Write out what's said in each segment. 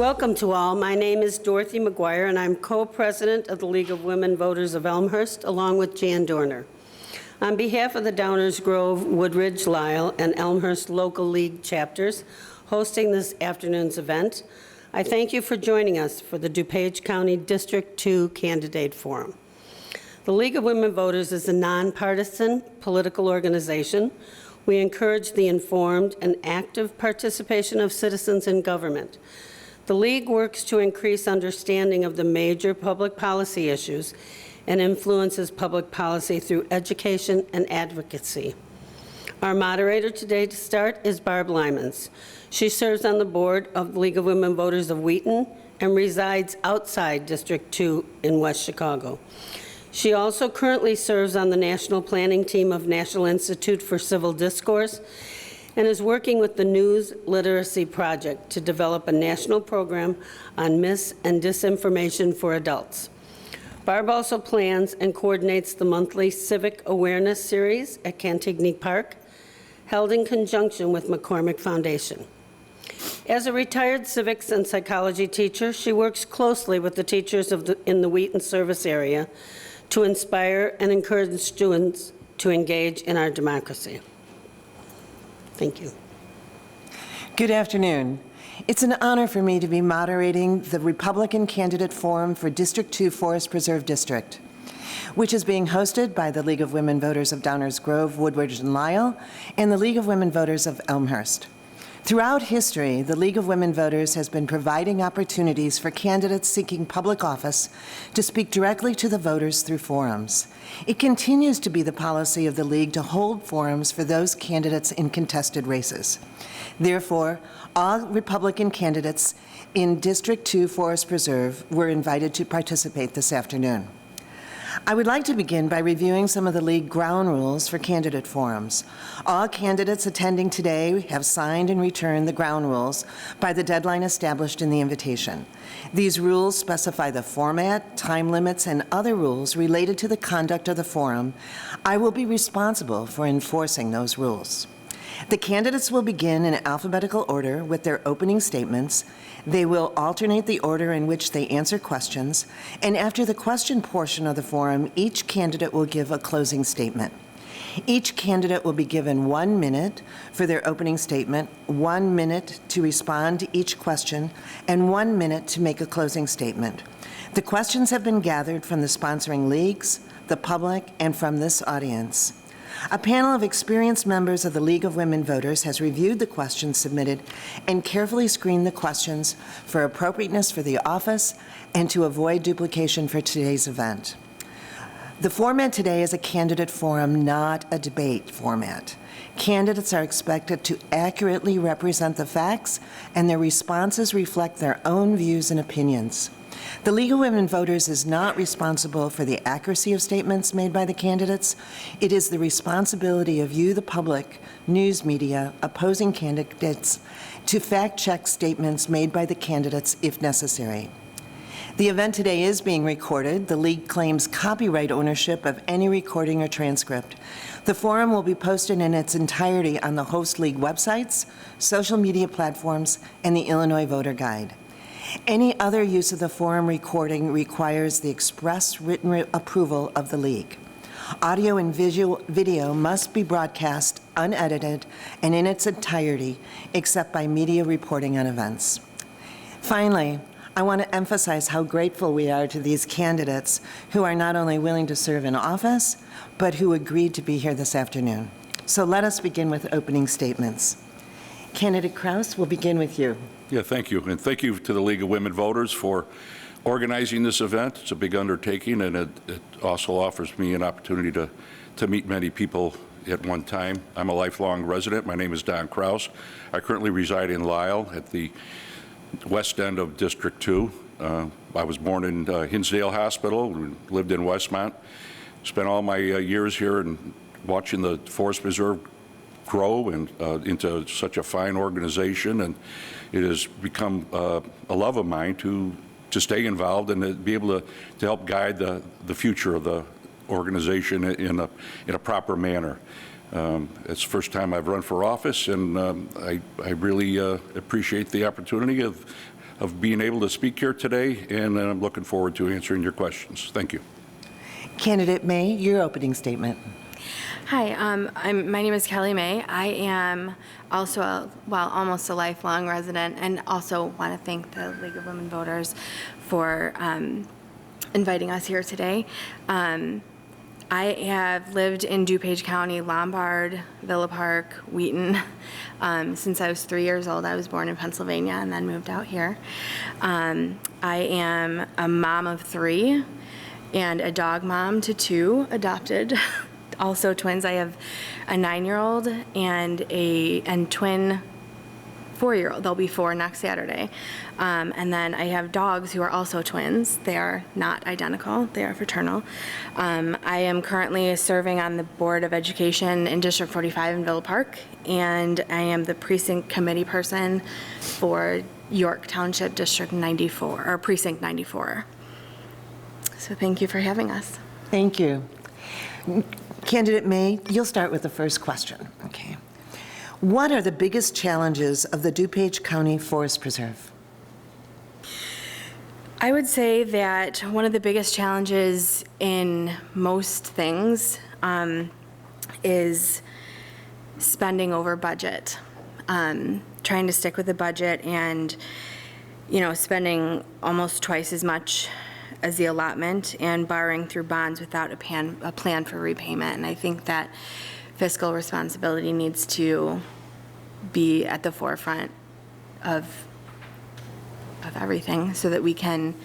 Welcome to all. My name is Dorothy McGuire, and I'm co-president of the League of Women Voters of Elmhurst, along with Jan Dorner. On behalf of the Downers Grove, Woodridge, Lisle, and Elmhurst local league chapters hosting this afternoon's event, I thank you for joining us for the DuPage County District 2 Candidate Forum. The League of Women Voters is a nonpartisan political organization. We encourage the informed and active participation of citizens in government. The League works to increase understanding of the major public policy issues and influences public policy through education and advocacy. Our moderator today to start is Barb Lymans. She serves on the board of the League of Women Voters of Wheaton and resides outside District 2 in West Chicago. She also currently serves on the national planning team of National Institute for Civil Discourse and is working with the News Literacy Project to develop a national program on mis- and disinformation for adults. Barb also plans and coordinates the monthly Civic Awareness Series at Cantigny Park, held in conjunction with McCormick Foundation. As a retired civics and psychology teacher, she works closely with the teachers in the Wheaton service area to inspire and encourage students to engage in our democracy. Thank you. Good afternoon. It's an honor for me to be moderating the Republican Candidate Forum for District 2 Forest Preserve District, which is being hosted by the League of Women Voters of Downers Grove, Woodridge, and Lisle, and the League of Women Voters of Elmhurst. Throughout history, the League of Women Voters has been providing opportunities for candidates seeking public office to speak directly to the voters through forums. It continues to be the policy of the League to hold forums for those candidates in contested races. Therefore, all Republican candidates in District 2 Forest Preserve were invited to participate this afternoon. I would like to begin by reviewing some of the League ground rules for candidate forums. All candidates attending today have signed and returned the ground rules by the deadline established in the invitation. These rules specify the format, time limits, and other rules related to the conduct of the forum. I will be responsible for enforcing those rules. The candidates will begin in alphabetical order with their opening statements. They will alternate the order in which they answer questions, and after the question portion of the forum, each candidate will give a closing statement. Each candidate will be given 1 minute for their opening statement, 1 minute to respond to each question, and 1 minute to make a closing statement. The questions have been gathered from the sponsoring leagues, the public, and from this audience. A panel of experienced members of the League of Women Voters has reviewed the questions submitted and carefully screened the questions for appropriateness for the office and to avoid duplication for today's event. The format today is a candidate forum, not a debate format. Candidates are expected to accurately represent the facts, and their responses reflect their own views and opinions. The League of Women Voters is not responsible for the accuracy of statements made by the candidates. It is the responsibility of you, the public, news media, opposing candidates, to fact-check statements made by the candidates if necessary. The event today is being recorded. The League claims copyright ownership of any recording or transcript. The forum will be posted in its entirety on the host League websites, social media platforms, and the Illinois Voter Guide. Any other use of the forum recording requires the express written approval of the League. Audio and video must be broadcast unedited and in its entirety, except by media reporting on events. Finally, I want to emphasize how grateful we are to these candidates who are not only willing to serve in office, but who agreed to be here this afternoon. So let us begin with opening statements. Candidate Kraus, we'll begin with you. Yeah, thank you. And thank you to the League of Women Voters for organizing this event. It's a big undertaking, and it also offers me an opportunity to meet many people at one time. I'm a lifelong resident. My name is Don Kraus. I currently reside in Lisle at the west end of District 2. I was born in Hinsdale Hospital, lived in Westmont, spent all my years here and watching the Forest Preserve grow and into such a fine organization, and it has become a love of mine to stay involved and to be able to help guide the future of the organization in a proper manner. It's the first time I've run for office, and I really appreciate the opportunity of of being able to speak here today, and I'm looking forward to answering your questions. Thank you. Candidate May, your opening statement. Hi, my name is Kelly May. I am also, almost a lifelong resident, and also want to thank the League of Women Voters for inviting us here today. I have lived in DuPage County, Lombard, Villa Park, Wheaton, since I was 3 years old. I was born in Pennsylvania and then moved out here. I am a mom of 3 and a dog mom to 2 adopted, also twins. I have a 9-year-old and twin 4-year-old. They'll be 4 next Saturday. And then I have dogs who are also twins. They are not identical. They are fraternal. I am currently serving on the Board of Education in District 45 in Villa Park, and I am the precinct committee person for York Township District 94, or Precinct 94. So thank you for having us. Thank you. Candidate May, you'll start with the first question. Okay. What are the biggest challenges of the DuPage County Forest Preserve? I would say that one of the biggest challenges in most things is spending over budget, trying to stick with the budget and, spending almost twice as much as the allotment and borrowing through bonds without a plan for repayment. And I think that fiscal responsibility needs to be at the forefront of everything so that we can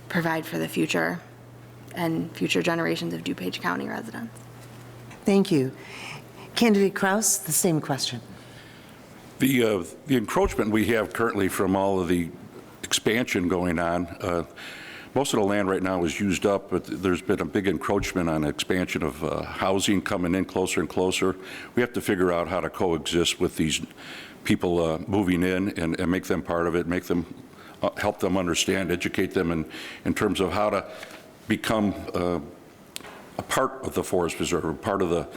provide for the future and future generations of DuPage County residents. Thank you. Candidate Kraus, the same question. The encroachment we have currently from all of the expansion going on, most of the land right now is used up, but there's been a big encroachment on expansion of housing coming in closer and closer. We have to figure out how to coexist with these people moving in and make them part of it, make them, help them understand, educate them in terms of how to become a part of the forest preserve, a part of the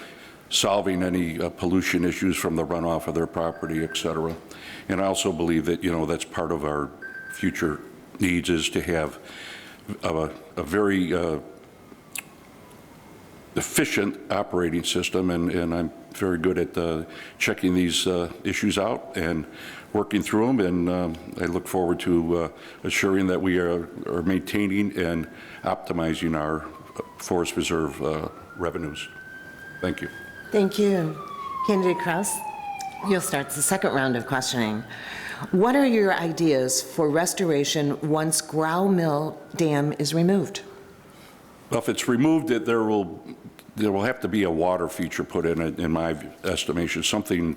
solving any pollution issues from the runoff of their property, et cetera. And I also believe that, that's part of our future needs is to have a very efficient operating system, and I'm very good at checking these issues out and working through them, and I look forward to assuring that we are maintaining and optimizing our Forest Reserve revenues. Thank you. Thank you. Candidate Kraus, you'll start the second round of questioning. What are your ideas for restoration once Growl Mill Dam is removed? Well, if it's removed, there will have to be a water feature put in my estimation, something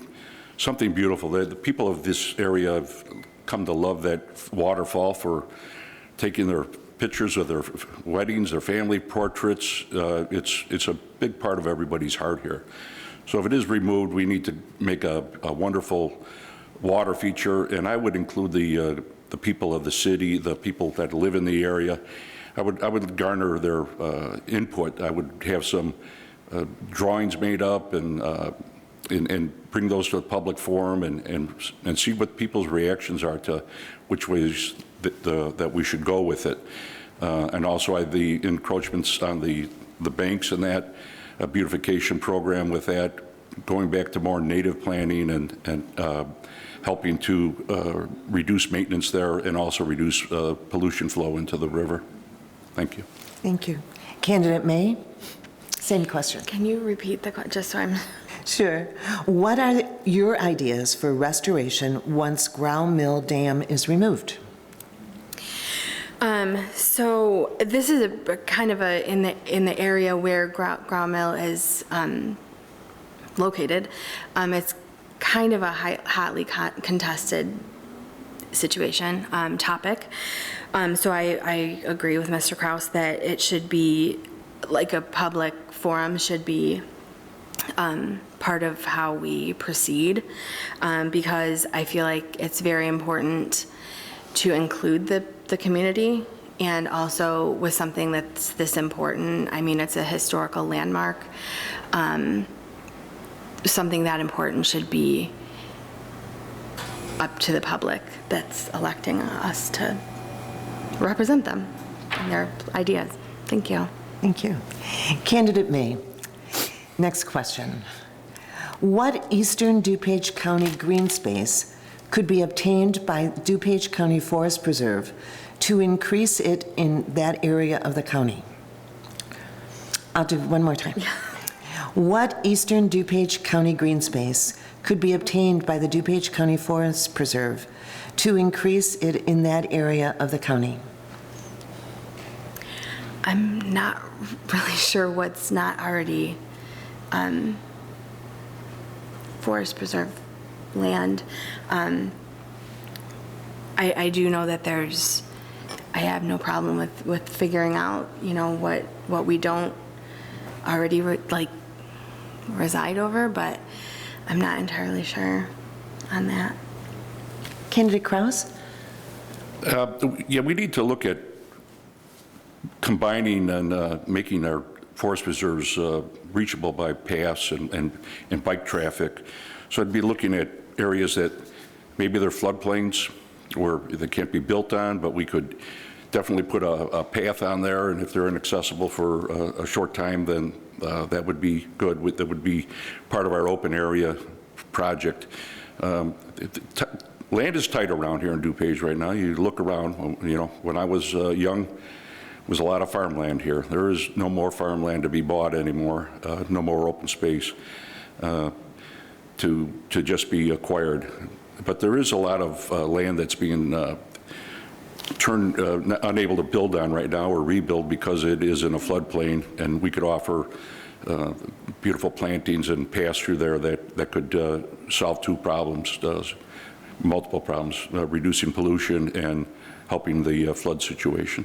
beautiful. The people of this area have come to love that waterfall for taking their pictures of their weddings, their family portraits. It's a big part of everybody's heart here. So if it is removed, we need to make a wonderful water feature, and I would include the people of the city, the people that live in the area. I would garner their input. I would have some drawings made up and bring those to the public forum and see what people's reactions are to which ways that we should go with it. And also the encroachments on the banks and that, a beautification program with that, going back to more native planning and helping to reduce maintenance there and also reduce pollution flow into the river. Thank you. Thank you. Candidate May, same question. Can you repeat the question, just so I'm... Sure. What are your ideas for restoration once Growl Mill Dam is removed? So this is a kind of in the area where Growl Mill is located. It's kind of a hotly contested situation, topic. So I agree with Mr. Kraus that it should be, like a public forum should be part of how we proceed, because I feel like it's very important to include the community, and also with something that's this important. I mean, it's a historical landmark. Something that important should be up to the public that's electing us to represent them and their ideas. Thank you. Thank you. Candidate May, next question. What eastern DuPage County green space could be obtained by DuPage County Forest Preserve to increase it in that area of the county? I'll do one more time. What eastern DuPage County green space could be obtained by the DuPage County Forest Preserve to increase it in that area of the county? I'm not really sure what's not already forest preserve land. I do know that I have no problem with figuring out, what we don't already reside over, but I'm not entirely sure on that. Candidate Kraus? Yeah, we need to look at combining and making our forest preserves reachable by paths and bike traffic. So I'd be looking at areas that maybe they're floodplains where they can't be built on, but we could definitely put a path on there, and if they're inaccessible for a short time, then that would be good. That would be part of our open area project. Land is tight around here in DuPage right now. You look around, when I was young, there was a lot of farmland here. There is no more farmland to be bought anymore, no more open space to just be acquired. But there is a lot of land that's being unable to build on right now or rebuild because it is in a floodplain, and we could offer beautiful plantings and paths through there that could solve two problems, multiple problems, reducing pollution and helping the flood situation.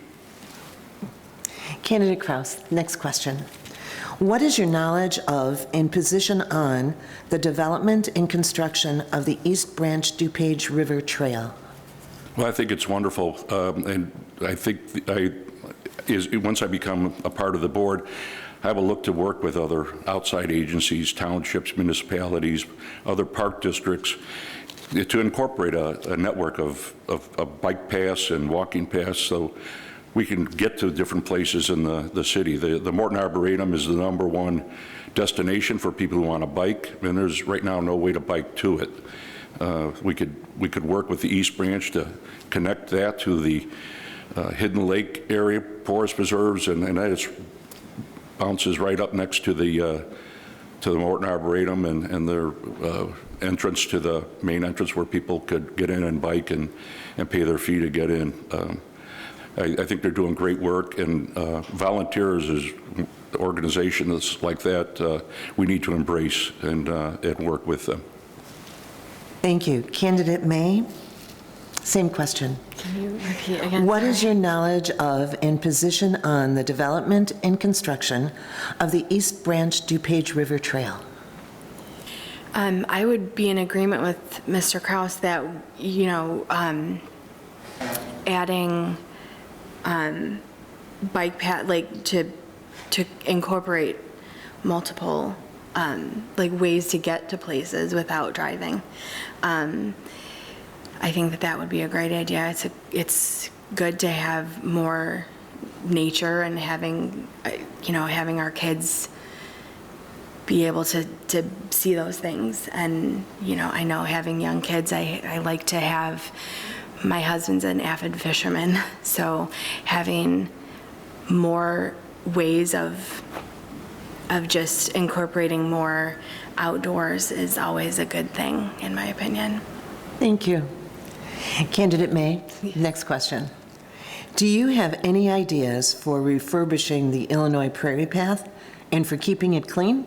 Candidate Kraus, next question. What is your knowledge of and position on the development and construction of the East Branch DuPage River Trail? Well, I think it's wonderful, and I think once I become a part of the board, I will look to work with other outside agencies, townships, municipalities, other park districts, to incorporate a network of bike paths and walking paths so we can get to different places in the city. The Morton Arboretum is the #1 destination for people who want to bike, and there's right now no way to bike to it. We could work with the East Branch to connect that to the Hidden Lake area, forest preserves, and that bounces right up next to the Morton Arboretum and their entrance to the main entrance where people could get in and bike and pay their fee to get in. I think they're doing great work, and volunteers is organizations like that we need to embrace and work with them. Thank you. Candidate May, same question. Can you repeat again? What is your knowledge of and position on the development and construction of the East Branch DuPage River Trail? I would be in agreement with Mr. Kraus that, adding bike path, to incorporate multiple ways to get to places without driving. I think that would be a great idea. It's good to have more nature and having our kids be able to see those things. And, I know having young kids, I like to have, my husband's an avid fisherman, so having more ways of just incorporating more outdoors is always a good thing, in my opinion. Thank you. Candidate May, next question. Do you have any ideas for refurbishing the Illinois Prairie Path and for keeping it clean?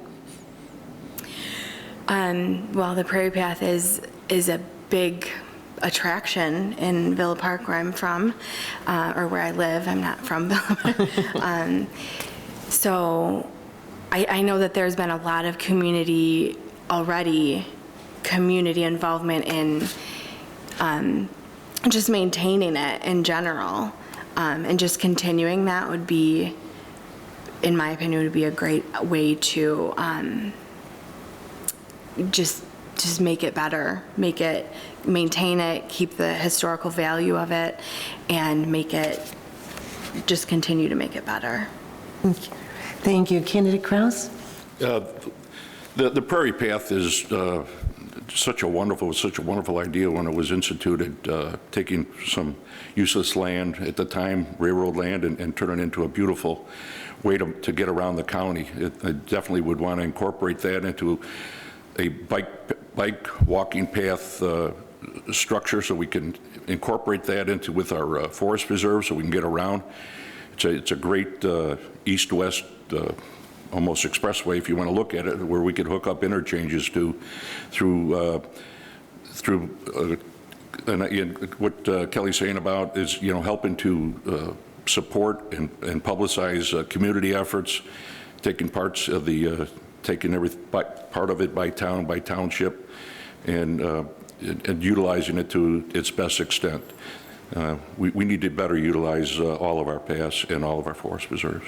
Well, the Prairie Path is a big attraction in Villa Park, where I'm from, or where I live. I'm not from Villa Park. So I know that there's been a lot of community involvement in just maintaining it in general, and just continuing that would be, in my opinion, would be a great way to just just make it better, maintain it, keep the historical value of it, and just continue to make it better. Thank you. Candidate Kraus? The Prairie Path is such a wonderful idea when it was instituted, taking some useless land at the time, railroad land, and turn it into a beautiful way to get around the county. I definitely would want to incorporate that into a bike walking path structure, so we can incorporate that with our forest preserve, so we can get around. It's a great east-west almost expressway, if you want to look at it, where we could hook up interchanges through what Kelly's saying about is, helping to support and publicize community efforts, taking part of it by town, by township, and utilizing it to its best extent. We need to better utilize all of our paths and all of our forest preserves.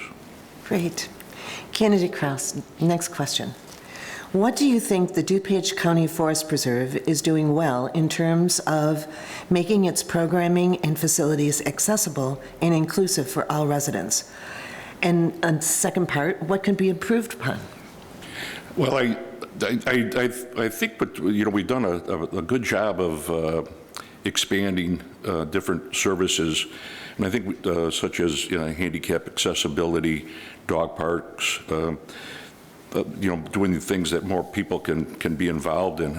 Great. Candidate Kraus, next question. What do you think the DuPage County Forest Preserve is doing well in terms of making its programming and facilities accessible and inclusive for all residents? And on second part, what can be improved upon? Well, I think, but we've done a good job of expanding different services, and I think such as handicap accessibility, dog parks, doing the things that more people can be involved in.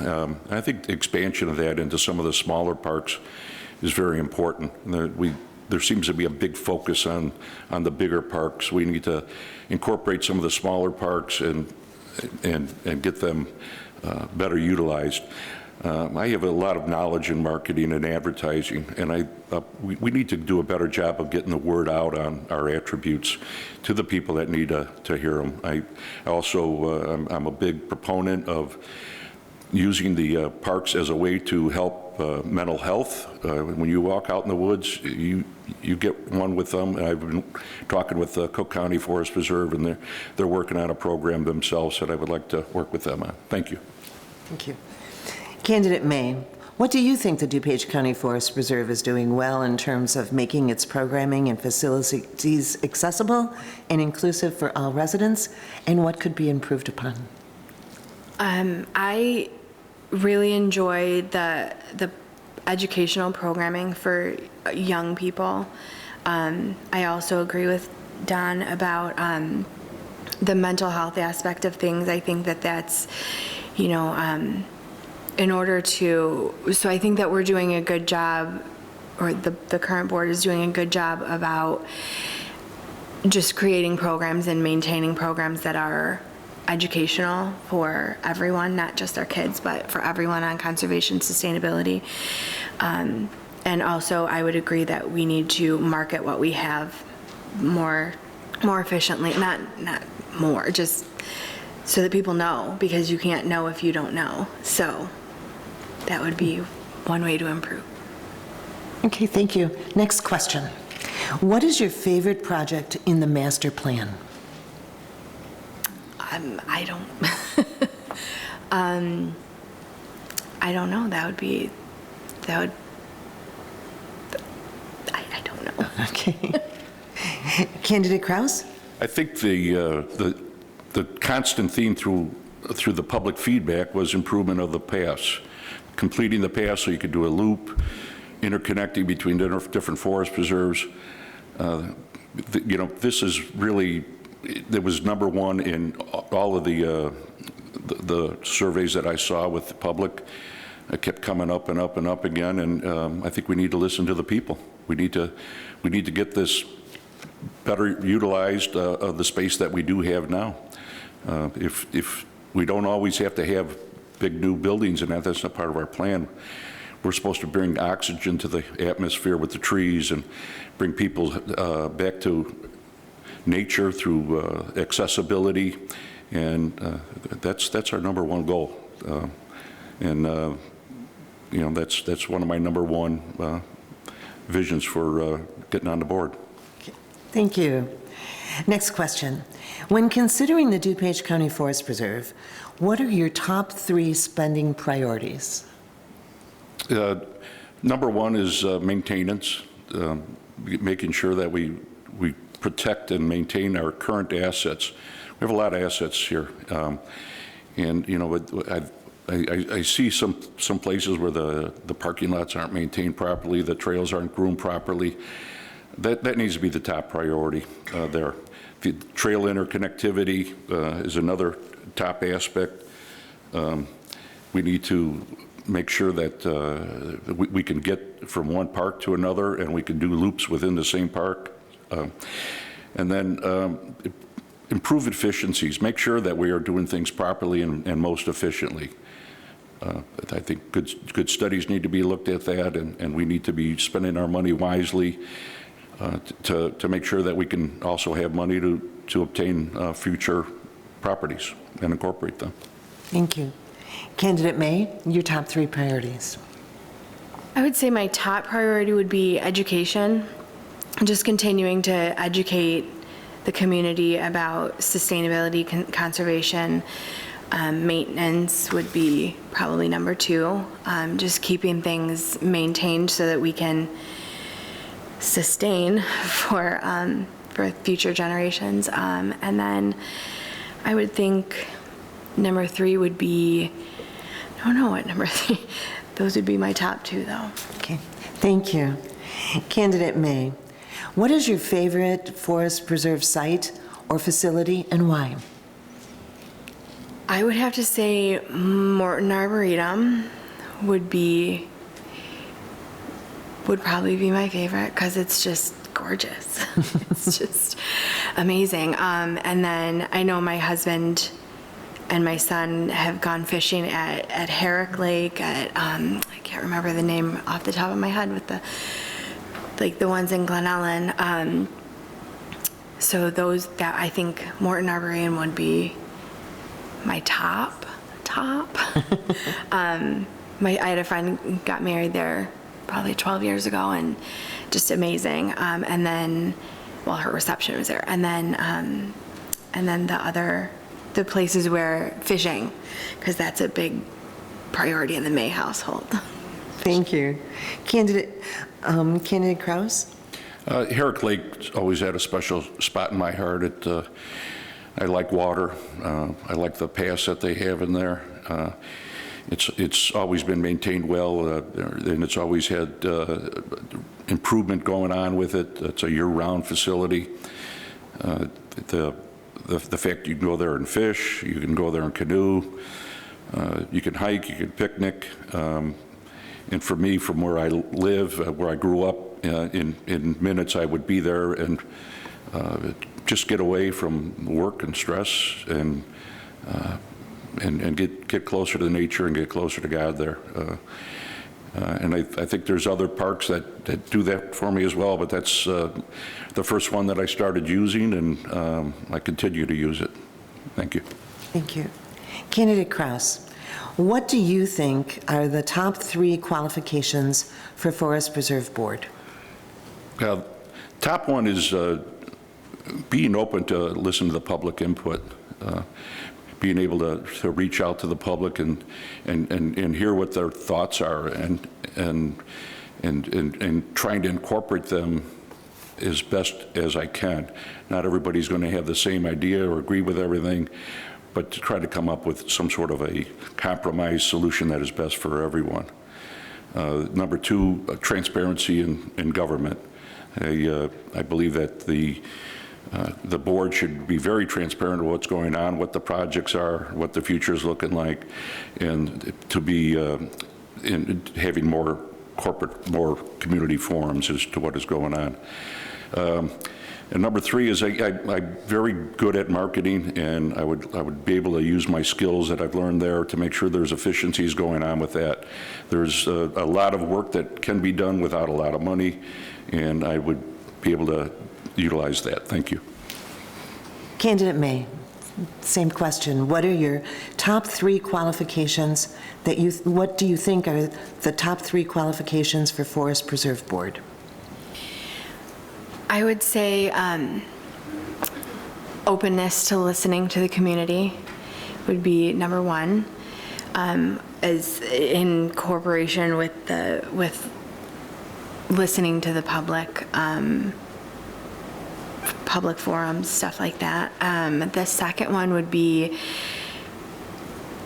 I think the expansion of that into some of the smaller parks is very important. There seems to be a big focus on the bigger parks. We need to incorporate some of the smaller parks and get them better utilized. I have a lot of knowledge in marketing and advertising, and we need to do a better job of getting the word out on our attributes to the people that need to hear them. I also, I'm a big proponent of using the parks as a way to help mental health. When you walk out in the woods, you get one with them. And I've been talking with the Cook County Forest Preserve, and they're working on a program themselves that I would like to work with them on. Thank you. Thank you. Candidate May, what do you think the DuPage County Forest Preserve is doing well in terms of making its programming and facilities accessible and inclusive for all residents, and what could be improved upon? I really enjoy the educational programming for young people. I also agree with Don about the mental health aspect of things. I think that's, in order to, so I think that we're doing a good job, or the current board is doing a good job about just creating programs and maintaining programs that are educational for everyone, not just our kids, but for everyone on conservation sustainability. And also, I would agree that we need to market what we have more efficiently, not more, just so that people know, because you can't know if you don't know. So that would be one way to improve. Okay, thank you. Next question. What is your favorite project in the master plan? I don't know. I don't know. Okay. Candidate Kraus? I think the constant theme through the public feedback was improvement of the paths, completing the path so you could do a loop, interconnecting between different forest preserves. This is really, it was number one in all of the surveys that I saw with the public. It kept coming up and up and up again, and I think we need to listen to the people. We need to get this better utilized of the space that we do have now. If we don't always have to have big new buildings, and that's not part of our plan. We're supposed to bring oxygen to the atmosphere with the trees and bring people back to nature through accessibility, and that's our number one goal. That's one of my number one visions for getting on the board. Thank you. Next question. When considering the DuPage County Forest Preserve, What are your top 3 spending priorities? Number one is maintenance, making sure that we protect and maintain our current assets. We have a lot of assets here, and you know, I see some places where the parking lots aren't maintained properly, the trails aren't groomed properly. That needs to be the top priority there. The trail interconnectivity is another top aspect. We need to make sure that we can get from one park to another, and we can do loops within the same park. And then improve efficiencies, make sure that we are doing things properly and most efficiently. I think good studies need to be looked at that, and we need to be spending our money wisely to make sure that we can also have money to obtain future properties and incorporate them. Thank you. Candidate May, your top 3 priorities. I would say my top priority would be education, just continuing to educate the community about sustainability, conservation. Maintenance would be probably number 2, just keeping things maintained so that we can sustain for future generations. And then I would think number 3 would be, I don't know what number 3, those would be my top 2 though. Okay, thank you. Candidate May, what is your favorite forest preserve site or facility and why? I would have to say Morton Arboretum would probably be my favorite because it's just gorgeous. It's just amazing. And then I know my husband and my son have gone fishing at Herrick Lake, at, I can't remember the name off the top of my head with the ones in Glen Ellen. So that I think Morton Arboretum would be my top. I had a friend who got married there probably 12 years ago, and just amazing. And then, well, her reception was there. And then the places where fishing, because that's a big priority in the May household. Thank you. Candidate Kraus? Herrick Lake always had a special spot in my heart. I like water. I like the paths that they have in there. It's always been maintained well, and it's always had improvement going on with it. It's a year-round facility. The fact you can go there and fish, you can go there and canoe, you can hike, you can picnic. And for me, from where I live, where I grew up, in minutes I would be there and just get away from work and stress and get closer to nature and get closer to God there. And I think there's other parks that do that for me as well, but that's the first one that I started using, and I continue to use it. Thank you. Thank you. Candidate Kraus, what do you think are the top 3 qualifications for Forest Preserve Board? Top one is being open to listen to the public input, being able to reach out to the public and hear what their thoughts are, and trying to incorporate them as best as I can. Not everybody's going to have the same idea or agree with everything, but to try to come up with some sort of a compromise solution that is best for everyone. Number 2, transparency in government. I believe that the board should be very transparent of what's going on, what the projects are, what the future is looking like, and to be having more community forums as to what is going on. And number 3 is I'm very good at marketing, and I would be able to use my skills that I've learned there to make sure there's efficiencies going on with that. There's a lot of work that can be done without a lot of money, and I would be able to utilize that. Thank you. Candidate May, same question. What are your top 3 qualifications what do you think are the top 3 qualifications for Forest Preserve Board? I would say openness to listening to the community would be number one, as in cooperation with listening to the public, public forums, stuff like that. The second one would be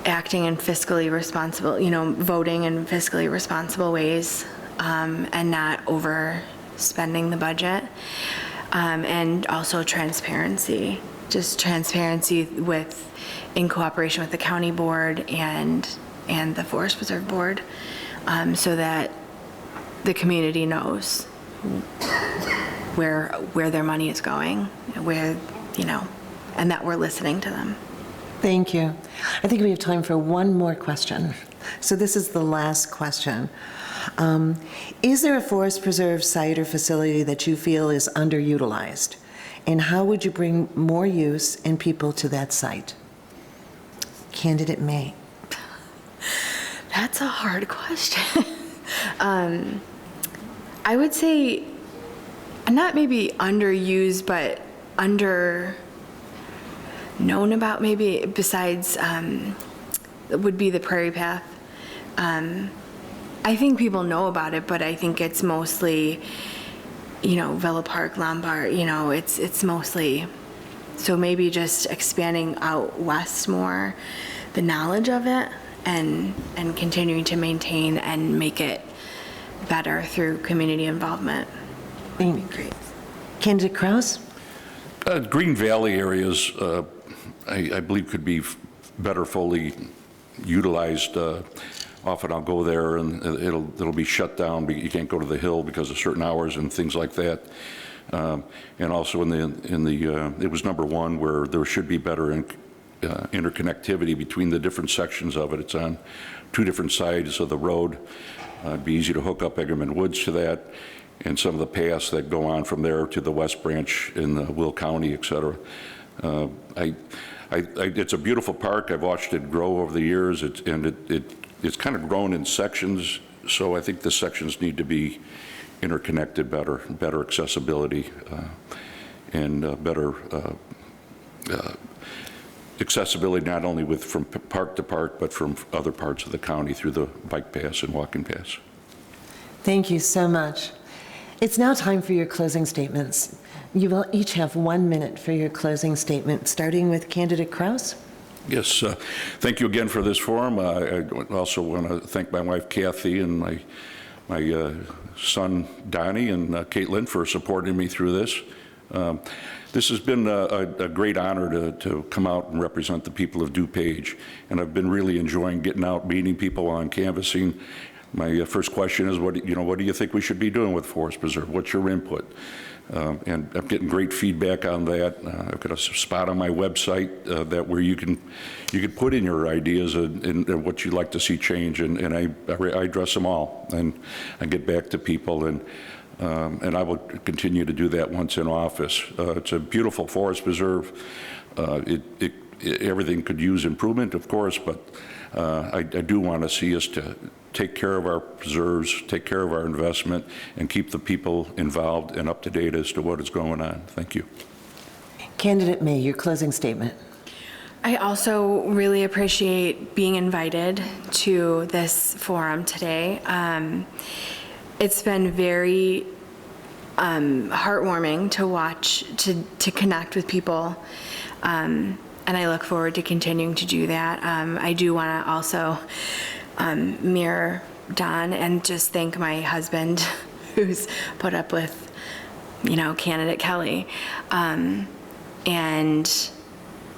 acting in fiscally responsible, voting in fiscally responsible ways, and not overspending the budget. And also transparency, just transparency in cooperation with the county board and the Forest Preserve Board, so that the community knows where their money is going, and that we're listening to them. Thank you. I think we have time for one more question. So this is the last question. Is there a forest preserve site or facility that you feel is underutilized? And how would you bring more use and people to that site? Candidate May. That's a hard question. I would say not maybe underused, but known about, maybe, besides would be the Prairie Path. I think people know about it, but I think it's mostly, Villa Park, Lombard, it's mostly, so maybe just expanding out west more, the knowledge of it, and continuing to maintain and make it better through community involvement. Thank you. Great. Candidate Kraus? Green Valley areas, I believe, could be better fully utilized. Often I'll go there and it'll be shut down. You can't go to the hill because of certain hours and things like that. And also it was number one, where there should be better interconnectivity between the different sections of it. It's on two different sides of the road. It'd be easy to hook up Eggerman Woods to that, and some of the paths that go on from there to the West Branch in Will County, et cetera. It's a beautiful park. I've watched it grow over the years, it's kind of grown in sections, so I think the sections need to be interconnected better accessibility, and better accessibility not only from park to park, but from other parts of the county through the bike paths and walking paths. Thank you so much. It's now time for your closing statements. You will each have 1 minute for your closing statement, starting with Candidate Kraus. Yes, thank you again for this forum. I also want to thank my wife Kathy and my son Donnie and Caitlin for supporting me through this. This has been a great honor to come out and represent the people of DuPage, and I've been really enjoying getting out, meeting people on canvassing. My first question is, what do you think we should be doing with Forest Preserve? What's your input? And I'm getting great feedback on that. I've got a spot on my website where you can put in your ideas and what you'd like to see change, and I address them all, and I get back to people, and I will continue to do that once in office. It's a beautiful forest preserve. Everything could use improvement, of course, but I do want to see us to take care of our preserves, take care of our investment, and keep the people involved and up to date as to what is going on. Thank you. Candidate May, your closing statement. I also really appreciate being invited to this forum today. It's been very heartwarming to watch, to connect with people, and I look forward to continuing to do that. I do want to also mirror Don and just thank my husband, who's put up with, Candidate Kelly, and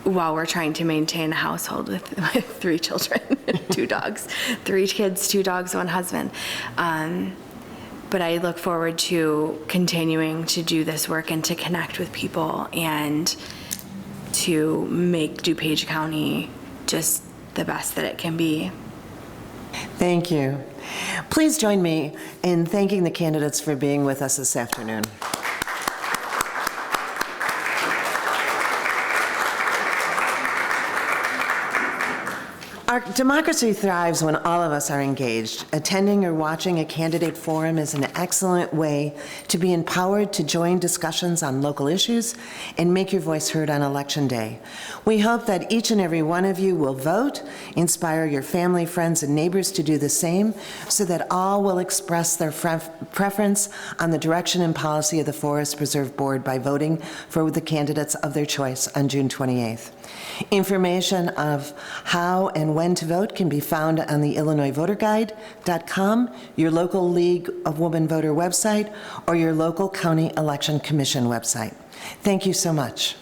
while we're trying to maintain a household with 3 children, 2 dogs, 3 kids, 2 dogs, 1 husband. But I look forward to continuing to do this work and to connect with people and to make DuPage County just the best that it can be. Thank you. Please join me in thanking the candidates for being with us this afternoon. Our democracy thrives when all of us are engaged. Attending or watching a candidate forum is an excellent way to be empowered to join discussions on local issues and make your voice heard on Election Day. We hope that each and every one of you will vote, inspire your family, friends, and neighbors to do the same, so that all will express their preference on the direction and policy of the Forest Preserve Board by voting for the candidates of their choice on June 28th. Information of how and when to vote can be found on the IllinoisVoterGuide.com, your local League of Women Voter website, or your local County Election Commission website. Thank you so much.